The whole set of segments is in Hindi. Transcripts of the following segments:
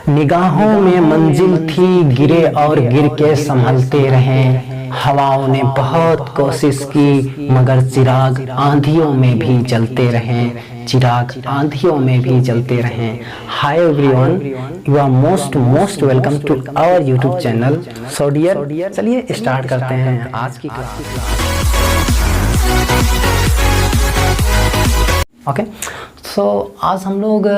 निगाहों में मंजिल थी, गिरे और गिर के संभलते रहे। हवाओं ने बहुत कोशिश की, मगर चिराग आंधियों में भी जलते रहे। चिराग आंधियों में भी जलते रहे। Hi everyone, you are most welcome to our YouTube channel. So dear, चलिए स्टार्ट करते हैं आज की क्लास। ओके, सो आज हम लोग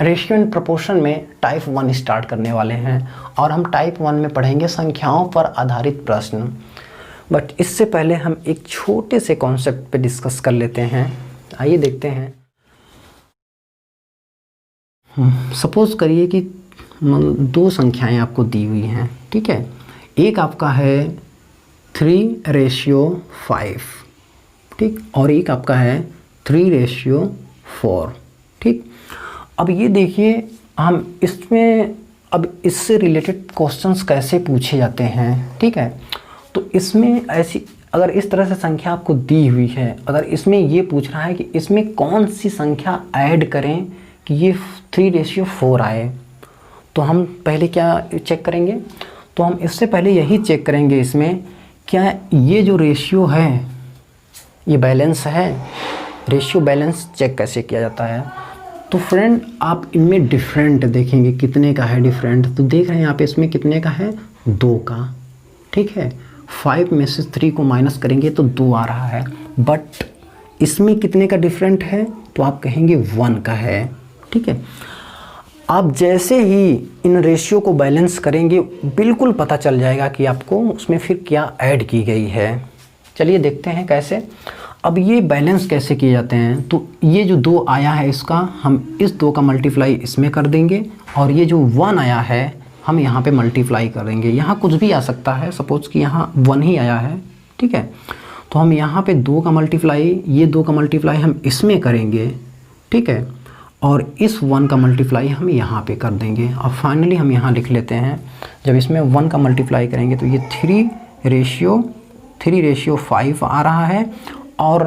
रेशियो एंड प्रोपोर्शन में टाइप 1 स्टार्ट करने वाले हैं और हम टाइप 1 में पढ़ेंगे संख्याओं पर आधारित प्रश्न। बट इससे पहले हम एक छोटे से कॉन्सेप्ट पे डिस्कस कर लेते हैं। आइए देखते हैं। सपोज करिए कि दो संख्याएं आपको दी हुई हैं, ठीक है। एक आपका है 3:5, ठीक, और एक आपका है 3:4, ठीक। अब ये देखिए, हम इसमें अब इससे रिलेटेड क्वेश्चंस कैसे पूछे जाते हैं, ठीक है। तो इसमें ऐसी अगर इस तरह से संख्या आपको दी हुई है, अगर इसमें ये पूछ रहा है कि इसमें कौन सी संख्या ऐड करें कि ये 3:4 आए, तो हम पहले क्या चेक करेंगे? तो हम इससे पहले यही चेक करेंगे इसमें क्या ये जो रेशियो है ये बैलेंस है। रेशियो बैलेंस चेक कैसे किया जाता है? तो फ्रेंड, आप इनमें डिफरेंट देखेंगे, कितने का है डिफरेंट। तो देख रहे हैं यहाँ पे इसमें कितने का है, 2 का, ठीक है। 5 में से 3 को माइनस करेंगे तो 2 आ रहा है। बट इसमें कितने का डिफरेंट है, तो आप कहेंगे 1 का है, ठीक है। आप जैसे ही इन रेशियो को बैलेंस करेंगे बिल्कुल पता चल जाएगा कि आपको उसमें फिर क्या ऐड की गई है। चलिए देखते हैं कैसे। अब ये बैलेंस कैसे किए जाते हैं? तो ये जो 2 आया है इसका हम इस 2 का मल्टीप्लाई इसमें कर देंगे, और ये जो 1 आया है हम यहाँ पे मल्टीप्लाई कर देंगे। यहाँ कुछ भी आ सकता है, सपोज कि यहाँ 1 ही आया है, ठीक है। तो हम यहाँ पे 2 का मल्टीप्लाई, ये 2 का मल्टीप्लाई हम इसमें करेंगे, ठीक है, और इस 1 का मल्टीप्लाई हम यहाँ पे कर देंगे। और फाइनली हम यहाँ लिख लेते हैं, जब इसमें 1 का मल्टीप्लाई करेंगे तो ये 3:5 आ रहा है, और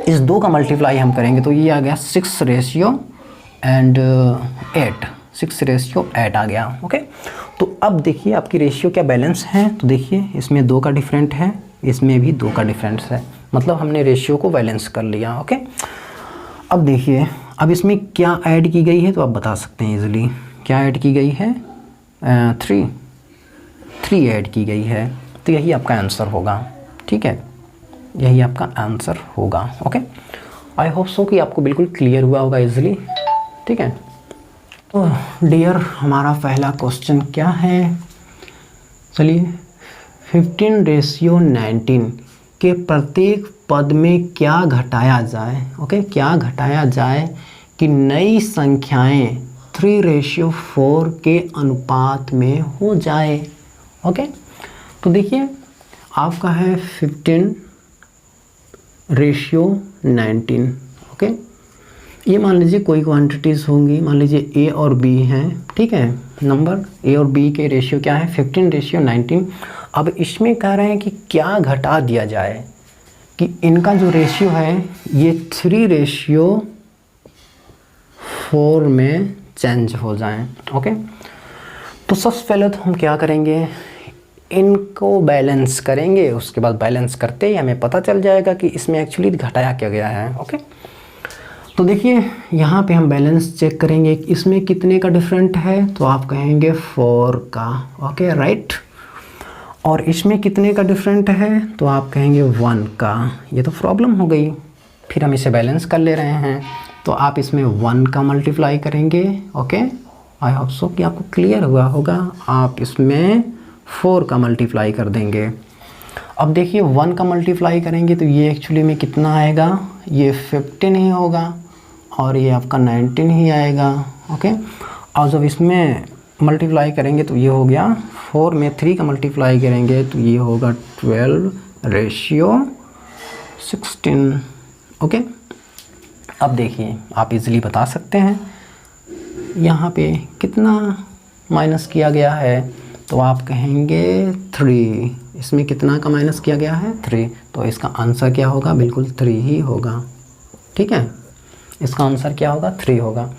इस 2 का मल्टीप्लाई हम करेंगे तो ये आ गया 6:8 आ गया। ओके, तो अब देखिए आपकी रेशियो क्या बैलेंस है। तो देखिए इसमें 2 का डिफरेंट है, इसमें भी 2 का डिफरेंस है, मतलब हमने रेशियो को बैलेंस कर लिया। ओके, अब देखिए अब इसमें क्या ऐड की गई है, तो आप बता सकते हैं इजीली। क्या ऐड की गई है? 3 ऐड की गई है। तो यही आपका आंसर होगा, ठीक है, यही आपका आंसर होगा। ओके, आई होप सो कि आपको बिल्कुल क्लियर हुआ होगा इजीली, ठीक है। तो डियर, हमारा पहला क्वेश्चन क्या है? चलिए, 15:19 के प्रत्येक पद में क्या घटाया जाए। ओके, क्या घटाया जाए कि नई संख्याएं 3:4 के अनुपात में हो जाए। ओके, तो देखिए आपका है 15:19। ओके, ये मान लीजिए कोई क्वांटिटीज़ होंगी, मान लीजिए ए और बी हैं, ठीक है। नंबर ए और बी के रेशियो क्या है? 15:19। अब इसमें कह रहे हैं कि क्या घटा दिया जाए कि इनका जो रेशियो है ये 3:4 में चेंज हो जाएं। ओके, तो सबसे पहले तो हम क्या करेंगे, इनको बैलेंस करेंगे। उसके बाद बैलेंस करते ही हमें पता चल जाएगा कि इसमें एक्चुअली घटाया क्या गया है। ओके, तो देखिए यहाँ पे हम बैलेंस चेक करेंगे, इसमें कितने का डिफरेंट है, तो आप कहेंगे 4 का। Okay, right. और इसमें कितने का डिफरेंट है, तो आप कहेंगे 1 का। ये तो प्रॉब्लम हो गई। फिर हम इसे बैलेंस कर ले रहे हैं, तो आप इसमें 1 का मल्टीप्लाई करेंगे। ओके, आई होप सो कि आपको क्लियर हुआ होगा। आप इसमें 4 का मल्टीप्लाई कर देंगे। अब देखिए 1 का मल्टीप्लाई करेंगे तो ये एक्चुअली में कितना आएगा, ये 15 ही होगा, और ये आपका 19 ही आएगा। ओके, और जब इसमें मल्टीप्लाई करेंगे तो ये हो गया 4 में 3 का मल्टीप्लाई करेंगे तो ये होगा 12:16। ओके, अब देखिए आप इजीली बता सकते हैं यहाँ पे कितना माइनस किया गया है, तो आप कहेंगे 3। इसमें कितना का माइनस किया गया है? 3। तो इसका आंसर क्या होगा? बिल्कुल 3 ही होगा, ठीक है। इसका आंसर क्या होगा? 3 होगा।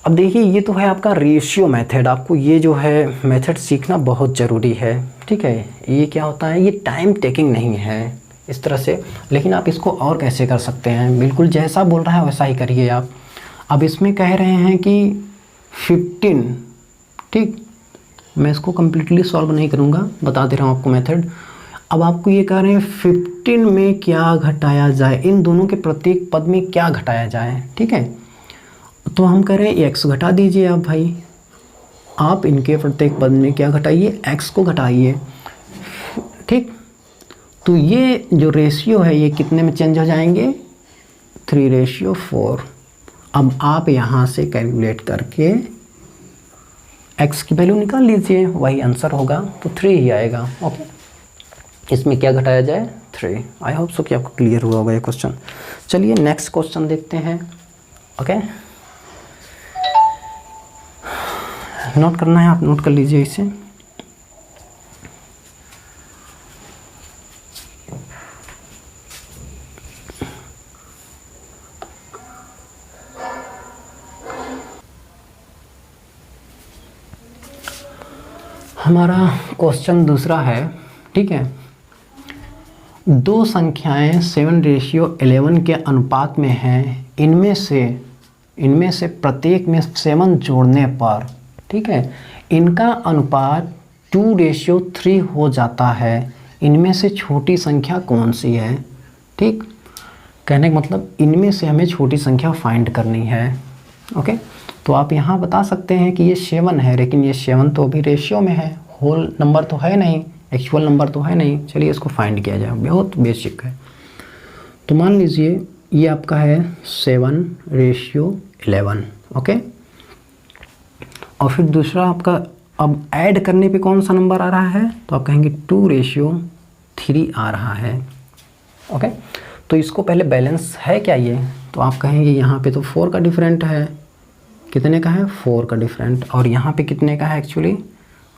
अब देखिए ये तो है आपका रेशियो मेथड, आपको ये जो है मेथड सीखना बहुत ज़रूरी है, ठीक है। ये क्या होता है, ये टाइम टेकिंग नहीं है इस तरह से, लेकिन आप इसको और कैसे कर सकते हैं, बिल्कुल जैसा बोल रहा है वैसा ही करिए आप। अब इसमें कह रहे हैं कि 15, ठीक, मैं इसको कम्प्लीटली सॉल्व नहीं करूँगा, बता दे रहा हूँ आपको मेथड। अब आपको ये कह रहे हैं 15 में क्या घटाया जाए, इन दोनों के प्रत्येक पद में क्या घटाया जाए, ठीक है। तो हम कह रहे हैं x घटा दीजिए आप भाई, आप इनके प्रत्येक पद में क्या घटाइए, x को घटाइए, ठीक। तो ये जो रेशियो है ये कितने में चेंज हो जाएंगे, 3:4। अब आप यहाँ से कैलकुलेट करके x की वैल्यू निकाल लीजिए, वही आंसर होगा, तो 3 ही आएगा। ओके, इसमें क्या घटाया जाए, 3। आई होप सो कि आपको क्लियर हुआ होगा ये क्वेश्चन। चलिए नेक्स्ट क्वेश्चन देखते हैं। ओके, नोट करना है, आप नोट कर लीजिए इसे। हमारा क्वेश्चन दूसरा है, ठीक है। दो संख्याएं 7:11 के अनुपात में हैं, इनमें से प्रत्येक में 7 जोड़ने पर, ठीक है, इनका अनुपात 2:3 हो जाता है। इनमें से छोटी संख्या कौन सी है, ठीक। कहने का मतलब इनमें से हमें छोटी संख्या फाइंड करनी है। ओके, तो आप यहाँ बता सकते हैं कि ये 7 है, लेकिन ये 7 तो अभी रेशियो में है, होल नंबर तो है नहीं, एक्चुअल नंबर तो है नहीं। चलिए इसको फाइंड किया जाए, बहुत बेसिक है। तो मान लीजिए ये आपका है 7:11। ओके, और फिर दूसरा आपका अब ऐड करने पे कौन सा नंबर आ रहा है, तो आप कहेंगे 2:3 आ रहा है। ओके, तो इसको पहले बैलेंस है क्या ये, तो आप कहेंगे यहाँ पे तो 4 का डिफरेंट है, कितने का है, 4 का डिफरेंट, और यहाँ पे कितने का है, एक्चुअली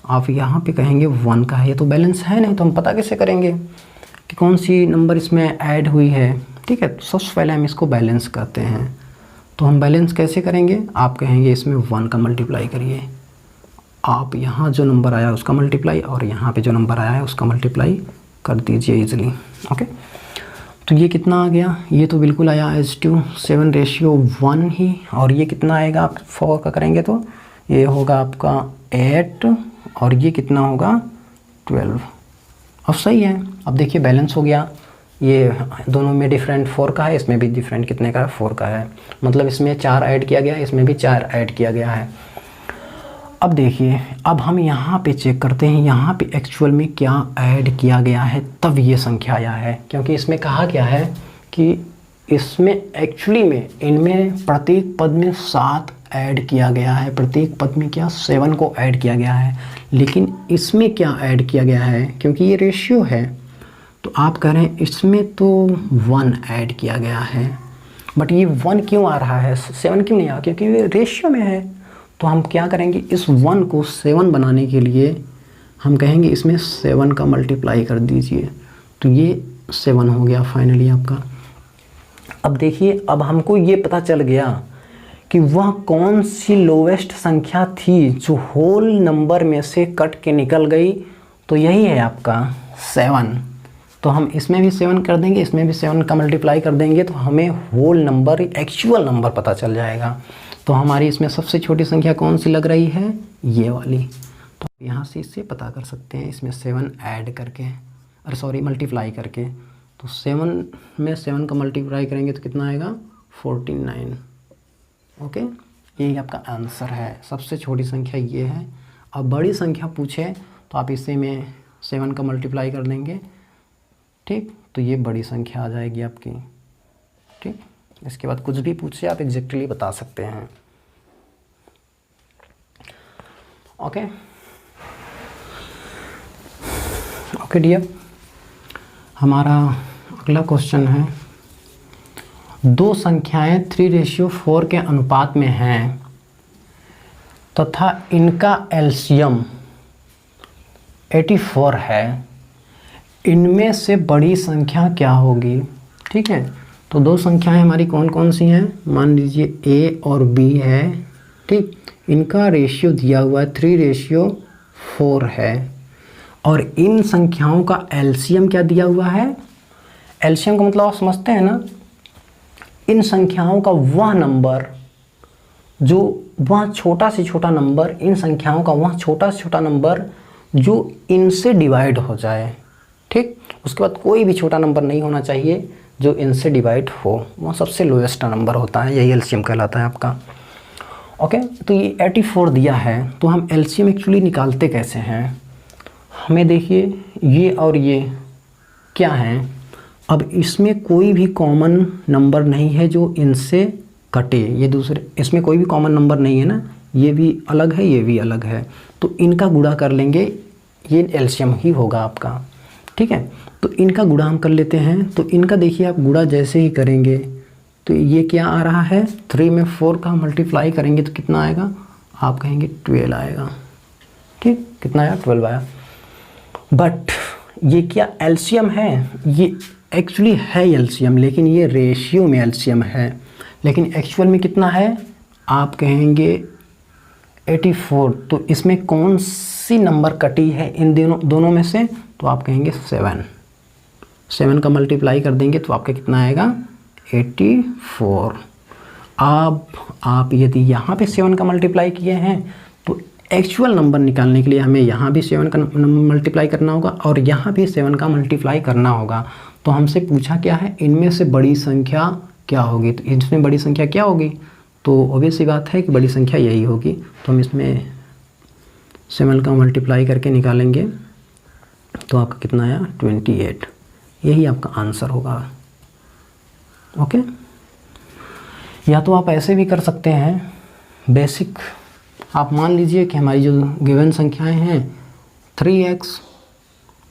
आप यहाँ पे कहेंगे 1 का है। ये तो बैलेंस है नहीं, तो हम पता कैसे करेंगे कि कौन सी नंबर इसमें ऐड हुई है, ठीक है। तो सबसे पहले हम इसको बैलेंस करते हैं। तो हम बैलेंस कैसे करेंगे, आप कहेंगे इसमें 1 का मल्टीप्लाई करिए, आप यहाँ जो नंबर आया उसका मल्टीप्लाई और यहाँ पे जो नंबर आया है उसका मल्टीप्लाई कर दीजिए इजीली। ओके, तो ये कितना आ गया, ये तो बिल्कुल आया एज टू 7:1 ही, और ये कितना आएगा, आप 4 का करेंगे तो ये होगा आपका 8, और ये कितना होगा 12। अब सही है, अब देखिए बैलेंस हो गया, ये दोनों में डिफरेंट 4 का है, इसमें भी डिफरेंट कितने का है, 4 का है, मतलब इसमें 4 ऐड किया गया है, इसमें भी 4 ऐड किया गया है। अब देखिए, अब हम यहाँ पे चेक करते हैं यहाँ पे एक्चुअल में क्या ऐड किया गया है, तब ये संख्या आया है, क्योंकि इसमें कहा गया है कि इसमें एक्चुअली में इनमें प्रत्येक पद में 7 ऐड किया गया है, प्रत्येक पद में क्या 7 को ऐड किया गया है, लेकिन इसमें क्या ऐड किया गया है, क्योंकि ये रेशियो है, तो आप कह रहे हैं इसमें तो 1 ऐड किया गया है, बट ये 1 क्यों आ रहा है, 7 क्यों नहीं आ, क्योंकि ये रेशियो में है। तो हम क्या करेंगे, इस 1 को 7 बनाने के लिए हम कहेंगे इसमें 7 का मल्टीप्लाई कर दीजिए, तो ये 7 हो गया फाइनली आपका। अब देखिए, अब हमको ये पता चल गया कि वह कौन सी लोवेस्ट संख्या थी जो होल नंबर में से कट के निकल गई, तो यही है आपका 7। तो हम इसमें भी 7 कर देंगे, इसमें भी 7 का मल्टीप्लाई कर देंगे, तो हमें होल नंबर, एक्चुअल नंबर पता चल जाएगा। तो हमारी इसमें सबसे छोटी संख्या कौन सी लग रही है, ये वाली। तो यहाँ से इससे पता कर सकते हैं, इसमें 7 ऐड करके, अरे सॉरी मल्टीप्लाई करके, तो 7 में 7 का मल्टीप्लाई करेंगे तो कितना आएगा, 49। ओके, यही आपका आंसर है, सबसे छोटी संख्या ये है। अब बड़ी संख्या पूछे तो आप इसे में 7 का मल्टीप्लाई कर देंगे, ठीक, तो ये बड़ी संख्या आ जाएगी आपकी, ठीक। इसके बाद कुछ भी पूछे आप एग्जैक्टली बता सकते हैं। ओके ओके डियर, हमारा अगला क्वेश्चन है, दो संख्याएं 3:4 के अनुपात में हैं तथा इनका एलसीएम 84 है, इनमें से बड़ी संख्या क्या होगी, ठीक है। तो दो संख्याएं हमारी कौन कौन सी हैं, मान लीजिए A और B है, ठीक, इनका रेशियो दिया हुआ है 3:4 है। और इन संख्याओं का एलसीएम क्या दिया हुआ है? एलसीएम का मतलब आप समझते हैं ना, इन संख्याओं का वह नंबर जो वह छोटा से छोटा नंबर, इन संख्याओं का वह छोटा से छोटा नंबर जो इनसे डिवाइड हो जाए। ठीक, उसके बाद कोई भी छोटा नंबर नहीं होना चाहिए जो इनसे डिवाइड हो, वह सबसे लोएस्ट नंबर होता है, यही एलसीएम कहलाता है आपका। ओके, तो ये 84 दिया है, तो हम एलसीएम एक्चुअली निकालते कैसे हैं? हमें देखिए ये और ये क्या हैं, अब इसमें कोई भी कॉमन नंबर नहीं है जो इनसे कटे, ये दूसरे, इसमें कोई भी कॉमन नंबर नहीं है ना, ये भी अलग है ये भी अलग है, तो इनका गुणा कर लेंगे, ये एलसीएम ही होगा आपका। ठीक है, तो इनका गुणा हम कर लेते हैं। तो इनका देखिए आप गुणा जैसे ही करेंगे तो ये क्या आ रहा है, 3 में 4 का मल्टीप्लाई करेंगे तो कितना आएगा, आप कहेंगे 12 आएगा। ठीक, कितना आया, 12 आया। बट ये क्या एलसीएम है? ये एक्चुअली है एलसीएम, लेकिन ये रेशियो में एलसीएम है, लेकिन एक्चुअल में कितना है, आप कहेंगे 84। तो इसमें कौन सी नंबर कटी है इन दोनों में से, तो आप कहेंगे 7 का मल्टीप्लाई कर देंगे तो आपका कितना आएगा, 84। अब आप यदि यहाँ पे 7 का मल्टीप्लाई किए हैं तो एक्चुअल नंबर निकालने के लिए हमें यहाँ भी 7 का मल्टीप्लाई करना होगा और यहाँ भी 7 का मल्टीप्लाई करना होगा। तो हमसे पूछा क्या है, इनमें से बड़ी संख्या क्या होगी, तो इसमें बड़ी संख्या क्या होगी, तो ऑब्वियस सी बात है कि बड़ी संख्या यही होगी। तो हम इसमें 7 का मल्टीप्लाई करके निकालेंगे तो आपका कितना आया, 28। यही आपका आंसर होगा। ओके, या तो आप ऐसे भी कर सकते हैं, बेसिक आप मान लीजिए कि हमारी जो गिवन संख्याएं हैं 3x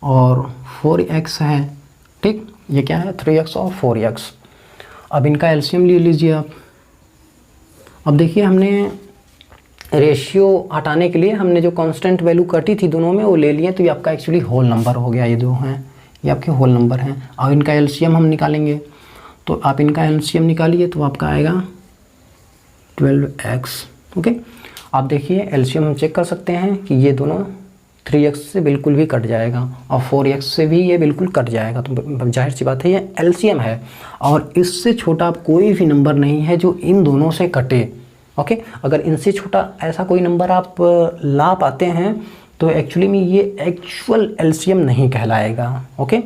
और 4x हैं। ठीक, ये क्या है, 3x और 4x। अब इनका एलसीएम ले लीजिए आप। अब देखिए हमने रेशियो हटाने के लिए हमने जो कांस्टेंट वैल्यू कटी थी दोनों में वो ले लिए, तो ये आपका एक्चुअली होल नंबर हो गया। ये जो हैं ये आपके होल नंबर हैं। अब इनका एलसीएम हम निकालेंगे, तो आप इनका एलसीएम निकालिए तो आपका आएगा 12x। ओके, आप देखिए एलसीएम हम चेक कर सकते हैं कि ये दोनों 3x से बिल्कुल भी कट जाएगा और 4x से भी ये बिल्कुल कट जाएगा, तो जाहिर सी बात है ये एलसीएम है और इससे छोटा कोई भी नंबर नहीं है जो इन दोनों से कटे। ओके, अगर इनसे छोटा ऐसा कोई नंबर आप ला पाते हैं तो एक्चुअली में ये एक्चुअल एलसीएम नहीं कहलाएगा। ओके,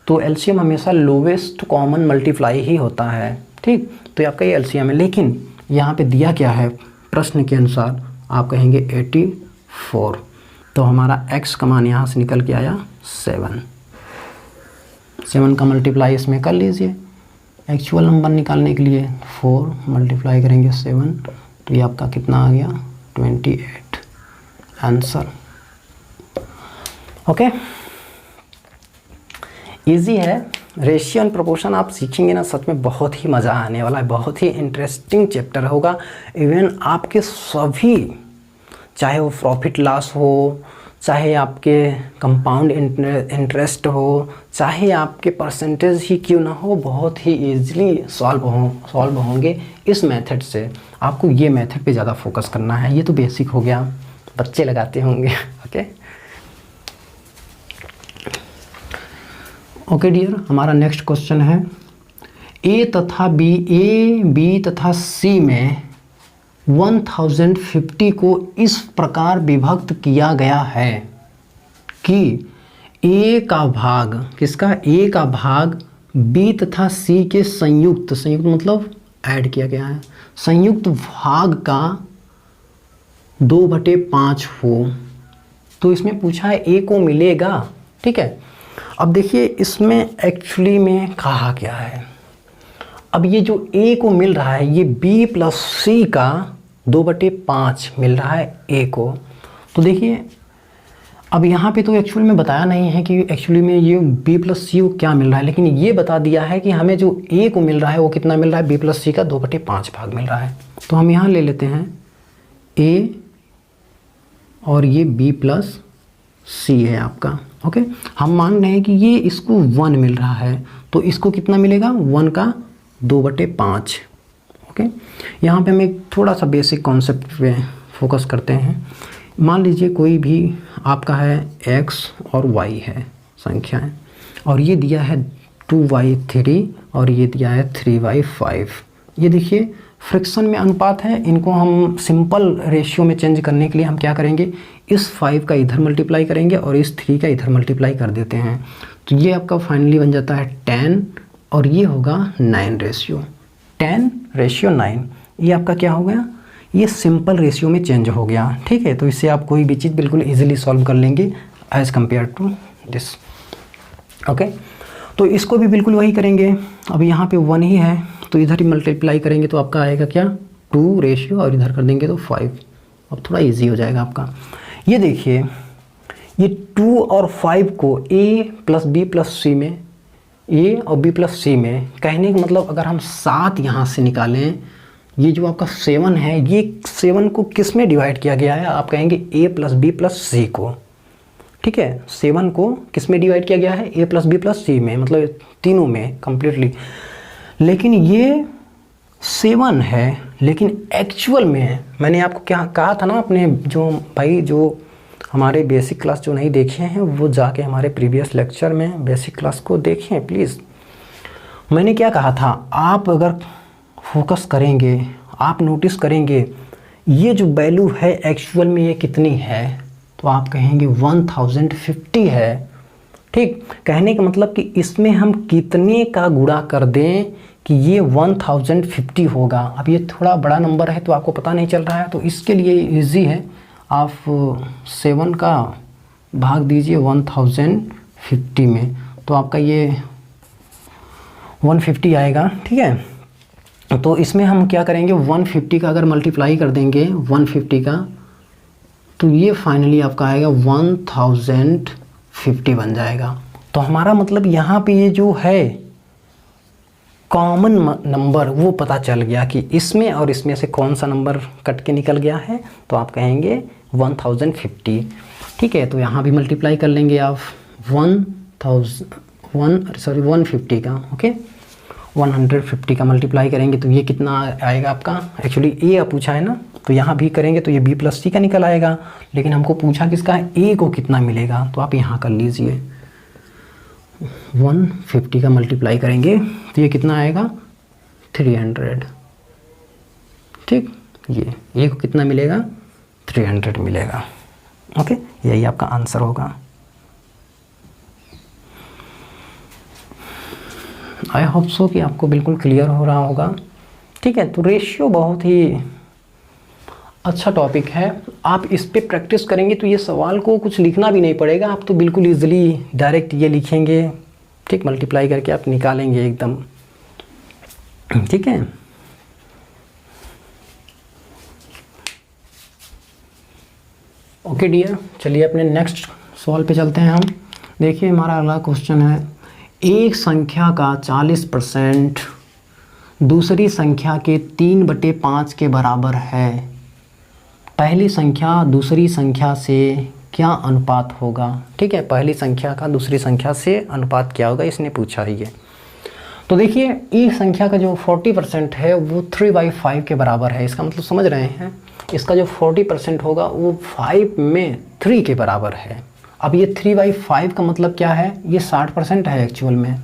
तो एलसीएम हमेशा लोवेस्ट कॉमन मल्टीप्लाई ही होता है। ठीक, तो आपका ये एलसीएम है, लेकिन यहाँ पे दिया क्या है प्रश्न के अनुसार, आप कहेंगे 84, तो हमारा x का मान यहाँ से निकल के आया 7 का मल्टीप्लाई इसमें कर लीजिए एक्चुअल नंबर निकालने के लिए। 4 मल्टीप्लाई करेंगे 7 तो ये आपका कितना आ गया, 28 आंसर। ओके, इजी है। रेशियो एंड प्रोपोर्शन आप सीखेंगे ना, सच में बहुत ही मज़ा आने वाला है, बहुत ही इंटरेस्टिंग चैप्टर होगा। इवन आपके सभी, चाहे वो प्रॉफिट लॉस हो, चाहे आपके कंपाउंड इंटरेस्ट हो, चाहे आपके परसेंटेज ही क्यों ना हो, बहुत ही ईजिली सॉल्व होंगे इस मेथड से। आपको ये मेथड पे ज़्यादा फोकस करना है। ये तो बेसिक हो गया, बच्चे लगाते होंगे। ओके डियर, हमारा नेक्स्ट क्वेश्चन है, ए बी तथा सी में 1050 को इस प्रकार विभक्त किया गया है कि ए का भाग, किसका, ए का भाग बी तथा सी के संयुक्त मतलब ऐड किया गया है, संयुक्त भाग का 2/5 हो। तो इसमें पूछा है ए को मिलेगा। ठीक है, अब देखिए इसमें एक्चुअली में कहा क्या है, अब ये जो ए को मिल रहा है ये बी प्लस सी का 2/5 मिल रहा है ए को। तो देखिए अब यहाँ पे तो एक्चुअल में बताया नहीं है कि एक्चुअली में ये बी प्लस सी को क्या मिल रहा है, लेकिन ये बता दिया है कि हमें जो ए को मिल रहा है वो कितना मिल रहा है, बी प्लस सी का 2/5 भाग मिल रहा है। तो हम यहाँ ले लेते हैं ए और ये बी प्लस सी है आपका। ओके, हम मान रहे हैं कि ये इसको 1 मिल रहा है, तो इसको कितना मिलेगा, 1 का 2/5। ओके, यहाँ पे हम एक थोड़ा सा बेसिक कॉन्सेप्ट पे फोकस करते हैं। मान लीजिए कोई भी आपका है x और y है संख्याएं, और ये दिया है 2y3 और ये दिया है 3y5। ये देखिए फ्रैक्शन में अनुपात है, इनको हम सिंपल रेशियो में चेंज करने के लिए हम क्या करेंगे, इस 5 का इधर मल्टीप्लाई करेंगे और इस 3 का इधर मल्टीप्लाई कर देते हैं। तो ये आपका फाइनली बन जाता है 10 और ये होगा 9 रेशियो, 10:9। ये आपका क्या हो गया, ये सिंपल रेशियो में चेंज हो गया। ठीक है, तो इससे आप कोई भी चीज़ बिल्कुल इजीली सॉल्व कर लेंगे as compare to this. Okay, तो इसको भी बिल्कुल वही करेंगे। अब यहाँ पे 1 ही है तो इधर ही मल्टीप्लाई करेंगे तो आपका आएगा क्या, 2 रेशियो और इधर कर देंगे तो 5। अब थोड़ा इजी हो जाएगा आपका। ये देखिए ये 2 और 5 को a प्लस बी प्लस सी में, a और b प्लस सी में, कहने का मतलब अगर हम 7 यहाँ से निकालें, ये जो आपका 7 है, ये 7 को किस में डिवाइड किया गया है, आप कहेंगे a प्लस बी प्लस सी को। ठीक है, 7 को किस में डिवाइड किया गया है, a प्लस बी प्लस सी में, मतलब तीनों में कम्प्लीटली। लेकिन ये 7 है, लेकिन एक्चुअल में मैंने आपको क्या कहा था ना, अपने जो भाई जो हमारे बेसिक क्लास जो नहीं देखे हैं वो जाके हमारे प्रीवियस लेक्चर में बेसिक क्लास को देखें प्लीज़। मैंने क्या कहा था, आप अगर फोकस करेंगे, आप नोटिस करेंगे ये जो वैल्यू है एक्चुअल में ये कितनी है, तो आप कहेंगे 1050 है। ठीक, कहने का मतलब कि इसमें हम कितने का गुणा कर दें कि ये 1050 होगा। अब ये थोड़ा बड़ा नंबर है तो आपको पता नहीं चल रहा है, तो इसके लिए इजी है, आप 7 का भाग दीजिए 1050 में, तो आपका ये 150 आएगा। ठीक है, तो इसमें हम क्या करेंगे, 150 का अगर मल्टीप्लाई कर देंगे 150 का, तो ये फाइनली आपका आएगा 1050 बन जाएगा। तो हमारा मतलब यहाँ पे ये जो है कॉमन नंबर वो पता चल गया कि इसमें और इसमें से कौन सा नंबर कट के निकल गया है, तो आप कहेंगे 1050। ठीक है, तो यहाँ भी मल्टीप्लाई कर लेंगे आप 150 का। ओके, 150 का मल्टीप्लाई करेंगे तो ये कितना आएगा आपका, एक्चुअली ए पूछा है ना, तो यहाँ भी करेंगे तो ये b प्लस सी का निकल आएगा, लेकिन हमको पूछा किसका है, a को कितना मिलेगा, तो आप यहाँ कर लीजिए 150 का मल्टीप्लाई करेंगे तो ये कितना आएगा 300। ठीक, ये a को कितना मिलेगा 300 मिलेगा। ओके, यही आपका आंसर होगा। आई होप सो कि आपको बिल्कुल क्लियर हो रहा होगा। ठीक है, तो रेशियो बहुत ही अच्छा टॉपिक है, आप इस पे प्रैक्टिस करेंगे तो ये सवाल को कुछ लिखना भी नहीं पड़ेगा, आप तो बिल्कुल इजीली डायरेक्ट ये लिखेंगे। ठीक, मल्टीप्लाई करके आप निकालेंगे एकदम। ठीक है, ओके डियर, चलिए अपने नेक्स्ट सवाल पे चलते हैं हम। देखिए हमारा अगला क्वेश्चन है, एक संख्या का 40% दूसरी संख्या के 3/5 के बराबर है, पहली संख्या दूसरी संख्या से क्या अनुपात होगा। ठीक है, पहली संख्या का दूसरी संख्या से अनुपात क्या होगा, इसने पूछा है ये। तो देखिए एक संख्या का जो 40% है वो 3/5 के बराबर है, इसका मतलब समझ रहे हैं, इसका जो 40% होगा वो 5 में 3 के बराबर है। अब ये 3/5 का मतलब क्या है, ये 60% है एक्चुअल में,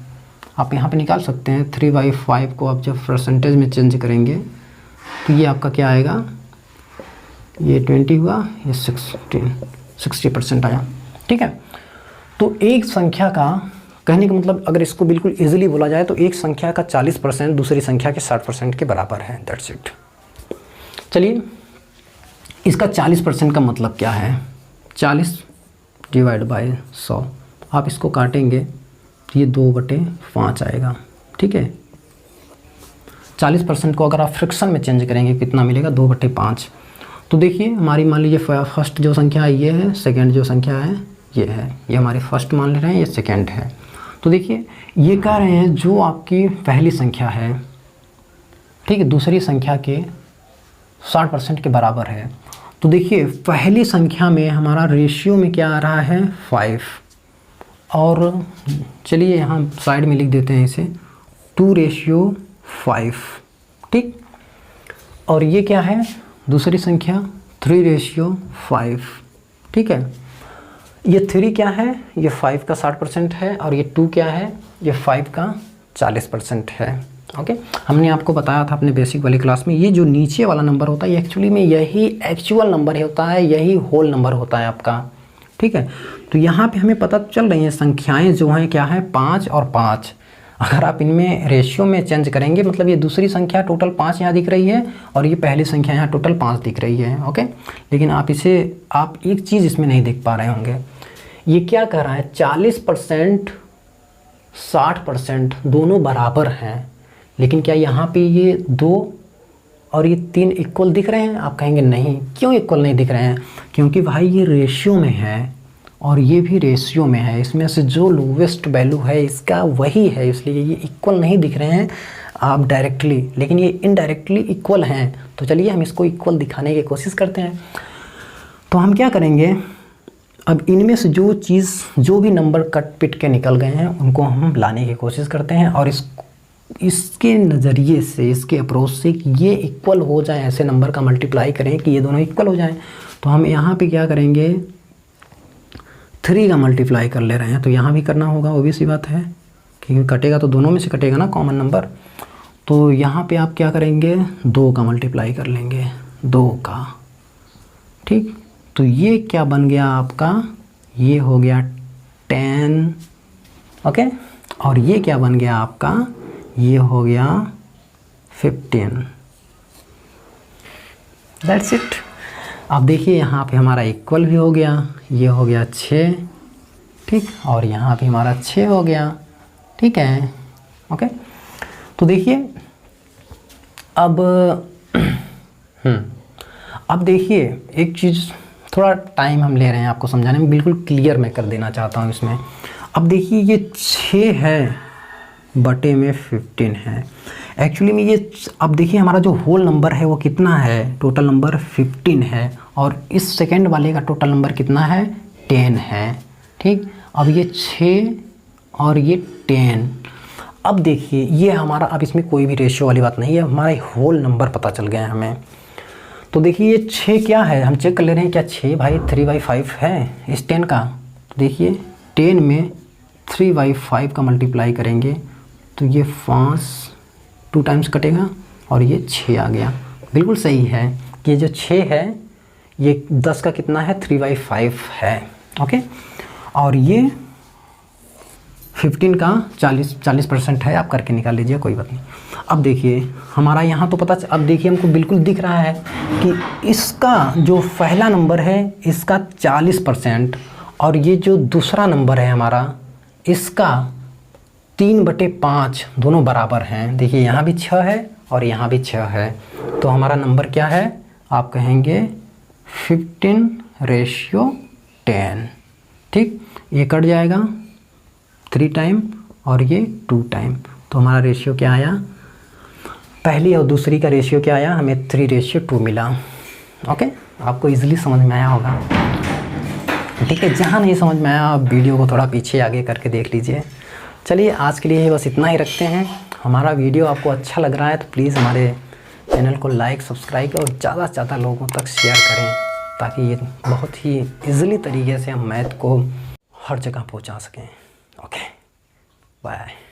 आप यहाँ पे निकाल सकते हैं। 3/5 को आप जब परसेंटेज में चेंज करेंगे तो ये आपका क्या आएगा, ये 20 हुआ, ये 60% आया। ठीक है, तो एक संख्या का, कहने का मतलब अगर इसको बिल्कुल इजीली बोला जाए तो एक संख्या का 40% दूसरी संख्या के 60% के बराबर है, दैट्स इट। चलिए इसका 40% का मतलब क्या है, 40 डिवाइड बाय 100, आप इसको काटेंगे तो ये 2/5 आएगा। ठीक है, 40% को अगर आप फ्रैक्शन में चेंज करेंगे कितना मिलेगा, 2/5। तो देखिए हमारी मान लीजिए फर्स्ट जो संख्या है ये है, सेकंड जो संख्या है ये है, ये हमारे फर्स्ट मान ले रहे हैं, ये सेकंड है। तो देखिए ये कह रहे हैं जो आपकी पहली संख्या है, ठीक है, दूसरी संख्या के 60% के बराबर है। तो देखिए पहली संख्या में हमारा रेशियो में क्या आ रहा है 5, और चलिए यहाँ साइड में लिख देते हैं इसे 2/5। ठीक, और ये क्या है, दूसरी संख्या 3:5, ठीक है। ये 3 क्या है, ये 5 का 60% है, और ये 2 क्या है, ये 5 का 40% है। ओके, हमने आपको बताया था अपने बेसिक वाली क्लास में, ये जो नीचे वाला नंबर होता है ये एक्चुअली में यही एक्चुअल नंबर होता है, यही होल नंबर होता है आपका, ठीक है। तो यहाँ पे हमें पता चल रही है संख्याएं जो हैं क्या है, 5 और 5। अगर आप इनमें रेशियो में चेंज करेंगे, मतलब ये दूसरी संख्या टोटल 5 यहाँ दिख रही है, और ये पहली संख्या यहाँ टोटल 5 दिख रही है। ओके, लेकिन आप एक चीज़ इसमें नहीं देख पा रहे होंगे, ये क्या कह रहा है, 40% 60% दोनों बराबर हैं, लेकिन क्या यहाँ पे ये 2 और ये 3 इक्वल दिख रहे हैं? आप कहेंगे नहीं, क्यों इक्वल नहीं दिख रहे हैं? क्योंकि भाई ये रेशियो में है और ये भी रेशियो में है, इसमें से जो लोवेस्ट वैल्यू है इसका वही है, इसलिए ये इक्वल नहीं दिख रहे हैं आप डायरेक्टली, लेकिन ये इनडायरेक्टली इक्वल हैं। तो चलिए हम इसको इक्वल दिखाने की कोशिश करते हैं। तो हम क्या करेंगे, अब इनमें से जो भी नंबर कट पिट के निकल गए हैं उनको हम लाने की कोशिश करते हैं, और इसके नज़रिए से, इसके अप्रोच से कि ये इक्वल हो जाए, ऐसे नंबर का मल्टीप्लाई करें कि ये दोनों इक्वल हो जाएं। तो हम यहाँ पे क्या करेंगे, 3 का मल्टीप्लाई कर ले रहे हैं, तो यहाँ भी करना होगा, वो भी सी बात है, क्योंकि कटेगा तो दोनों में से कटेगा ना, कॉमन नंबर। तो यहाँ पे आप क्या करेंगे, 2 का मल्टीप्लाई कर लेंगे, 2 का, ठीक। तो ये क्या बन गया आपका, ये हो गया 10, ओके। और ये क्या बन गया आपका, ये हो गया 15। That's it. अब देखिए यहाँ पे हमारा इक्वल भी हो गया, ये हो गया 6, ठीक, और यहाँ पे हमारा 6 हो गया, ठीक है, ओके। तो देखिए अब देखिए एक चीज़, थोड़ा टाइम हम ले रहे हैं आपको समझाने में, बिल्कुल क्लियर मैं कर देना चाहता हूँ इसमें। अब देखिए ये 6 है बटे में 15 है, एक्चुअली में ये, अब देखिए हमारा जो होल नंबर है वो कितना है, टोटल नंबर 15 है, और इस सेकंड वाले का टोटल नंबर कितना है, 10 है, ठीक। अब ये 6 और ये 10, अब देखिए ये हमारा, अब इसमें कोई भी रेशियो वाली बात नहीं है, हमारा होल नंबर पता चल गया है हमें। तो देखिए ये 6 क्या है, हम चेक कर ले रहे हैं, क्या 6 भाई 3/5 है इस 10 का। तो देखिए 10 में 3/5 का मल्टीप्लाई करेंगे तो ये 5 2 टाइम्स कटेगा, और ये 6 आ गया। बिल्कुल सही है कि ये जो 6 है ये 10 का कितना है, 3/5 है, ओके। और ये 15 का 40% है, आप करके निकाल लीजिए, कोई बात नहीं। अब देखिए हमारा यहाँ तो अब देखिए हमको बिल्कुल दिख रहा है कि इसका जो पहला नंबर है इसका 40%, और ये जो दूसरा नंबर है हमारा इसका 3/5 दोनों बराबर हैं। देखिए यहाँ भी 6 है और यहाँ भी 6 है, तो हमारा नंबर क्या है, आप कहेंगे 15:10, ठीक। ये कट जाएगा 3 टाइम और ये 2 टाइम, तो हमारा रेशियो क्या आया, पहली और दूसरी का रेशियो क्या आया, हमें 3:2 मिला, ओके। आपको इजीली समझ में आया होगा, ठीक है। जहाँ नहीं समझ में आया आप वीडियो को थोड़ा पीछे आगे करके देख लीजिए। चलिए आज के लिए बस इतना ही रखते हैं। हमारा वीडियो आपको अच्छा लग रहा है तो प्लीज़ हमारे चैनल को लाइक, सब्सक्राइब और ज़्यादा से ज़्यादा लोगों तक शेयर करें, ताकि ये बहुत ही ईज़िली तरीके से हम मैथ को हर जगह पहुंचा सकें। Okay, bye.